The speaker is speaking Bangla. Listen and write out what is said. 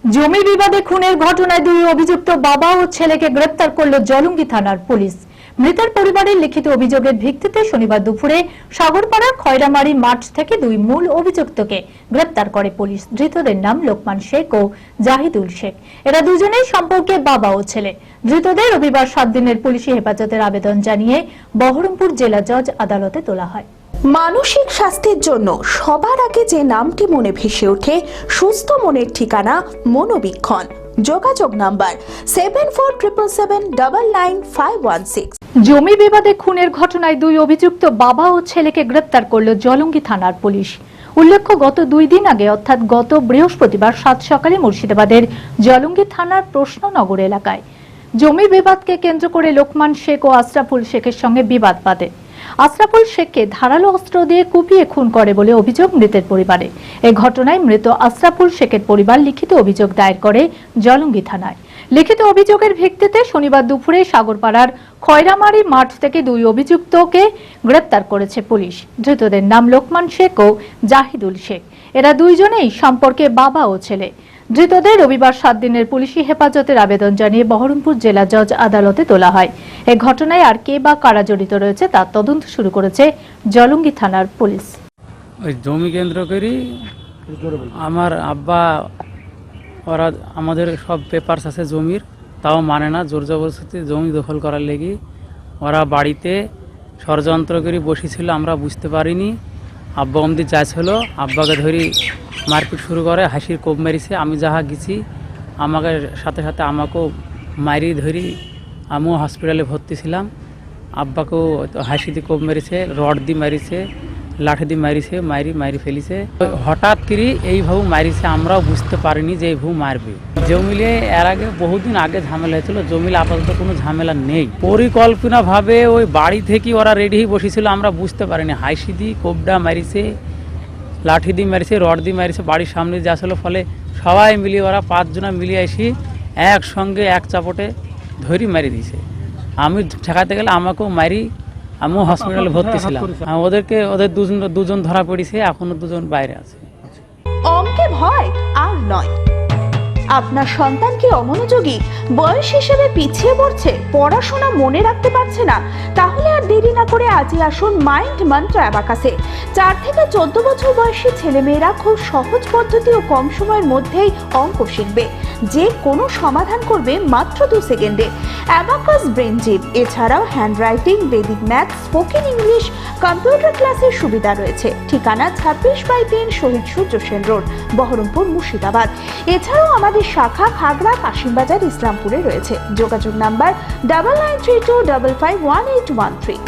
জমি বিবাদে খুনের ঘটনায় দুই অভিযুক্ত বাবা ও ছেলেকে গ্রেপ্তার করল জলঙ্গি থানার পুলিশ। মৃতের পরিবারের লিখিত অভিযোগের ভিত্তিতে শনিবার দুপুরে সাগরপাড়ার খয়রামারি মাঠ থেকে দুই মূল অভিযুক্তকে গ্রেপ্তার করে পুলিশ। ধৃতদের নাম লোকমান শেখ ও জাহিদুল শেখ। এরা দুজনেই সম্পর্কে বাবা ও ছেলে। ধৃতদের রবিবার 7 দিনের পুলিশি হেফাজতের আবেদন জানিয়ে বহরমপুর জেলা জজ আদালতে তোলা হয়। মানসিক স্বাস্থ্যের জন্য সবার আগে যে নামটি মনে ভেসে ওঠে সুস্থ মনের ঠিকানা মনোবীক্ষণ। যোগাযোগ নাম্বার 7477799516। জমি বিবাদে খুনের ঘটনায় দুই অভিযুক্ত বাবা ও ছেলেকে গ্রেপ্তার করল জলঙ্গি থানার পুলিশ। উল্লেখ্য, গত 2 দিন আগে অর্থাৎ গত বৃহস্পতিবার 7 সকালে মুর্শিদাবাদের জলঙ্গি থানার প্রশ্ননগর এলাকায় জমি বিবাদকে কেন্দ্র করে লোকমান শেখ ও আশরাফুল শেখের সঙ্গে বিবাদ বাধে। আশরাফুল শেখকে ধারালো অস্ত্র দিয়ে কুপিয়ে খুন করে বলে অভিযোগ মৃতের পরিবারে। এই ঘটনায় মৃত আশরাফুল শেখের পরিবার লিখিত অভিযোগ দায়ের করে জলঙ্গি থানায়। লিখিত অভিযোগের ভিত্তিতে শনিবার দুপুরে সাগরপাড়ার খয়রামারি মাঠ থেকে দুই অভিযুক্তকে গ্রেপ্তার করেছে পুলিশ। ধৃতদের নাম লোকমান শেখ ও জাহিদুল শেখ। এরা দুইজনেই সম্পর্কে বাবা ও ছেলে। ধৃতদের রবিবার 7 দিনের পুলিশি হেফাজতের আবেদন জানিয়ে বহরমপুর জেলা জজ আদালতে তোলা হয়। এই ঘটনায় আর কে বা কারা জড়িত রয়েছে তার তদন্ত শুরু করেছে জলঙ্গি থানার পুলিশ। ওই জমি কেন্দ্র করি আমার আব্বা ওরা আমাদের সব পেপারস আছে জমির, তাও মানে না, জোর জবরদস্তি জমি দখল করার লেগে ওরা বাড়িতে ষড়যন্ত্র করে বসেছিল। আমরা বুঝতে পারিনি। আব্বা অমদি যাচ্ছিল, আব্বাকে ধরি মারপিট শুরু করে, হাসির কোপ মেরেছে। আমি যাহা গেছি আমাকে সাথে সাথে আমাকেও মারি ধরি, আমিও হসপিটালে ভর্তি ছিলাম। আব্বাকেও হাসি দিয়ে কোপ মেরেছে, রড দিয়ে মারিছে, লাঠি দিয়ে মারিছে, মারি ফেলিছে। হঠাৎ করে এইভাবে মারিছে, আমরাও বুঝতে পারিনি যে এইভাবে মারবে। জমিলে এর আগে বহুদিন আগে ঝামেলা হয়েছিল, জমিলে আপাতত কোনো ঝামেলা নেই। পরিকল্পনাভাবে ওই বাড়ি থেকে ওরা রেডি হয়ে বসেছিল, আমরা বুঝতে পারিনি। হাসি দিয়ে কোপডা মারিছে, লাঠি দিয়ে মারিছে, রড দিয়ে মারিছে, বাড়ির সামনে যে আসলো। ফলে সবাই মিলিয়ে ওরা 5 জনা মিলিয়ে আসি একসঙ্গে এক চাপটে ধরি মারি দিয়েছে। আমি ঠেকাতে গেলে আমাকেও মারি, আমিও হসপিটালে ভর্তি ছিলাম। ওদের দুজন ধরা পড়েছে, এখনো 2জন বাইরে আছে। অঙ্কে ভয় আর নয়। আপনার সন্তান কি অমনোযোগী, বয়স হিসেবে পিছিয়ে পড়ছে, পড়াশোনা মনে রাখতে পারছে না? তাহলে আর দেরি না করে আজই আসুন মাইন্ড মন্ত্র অ্যাবাকাসে। 4 থেকে 14 বছর বয়সী ছেলেমেয়েরা খুব সহজ পদ্ধতি ও কম সময়ের মধ্যেই অঙ্ক শিখবে, যে কোনো সমাধান করবে মাত্র 2 সেকেন্ডে। অ্যাবাকাস ব্রেন জিম, এছাড়াও handwriting, Vedic math, spoken English, computer ক্লাসের সুবিধা রয়েছে। ঠিকানা 26/3 শহীদ সূর্য সেন রোড, বহরমপুর, মুর্শিদাবাদ। এছাড়াও আমাদের শাখা খাগড়া, কাশিমবাজার, ইসলামপুরে রয়েছে। যোগাযোগ নাম্বার 9932551813।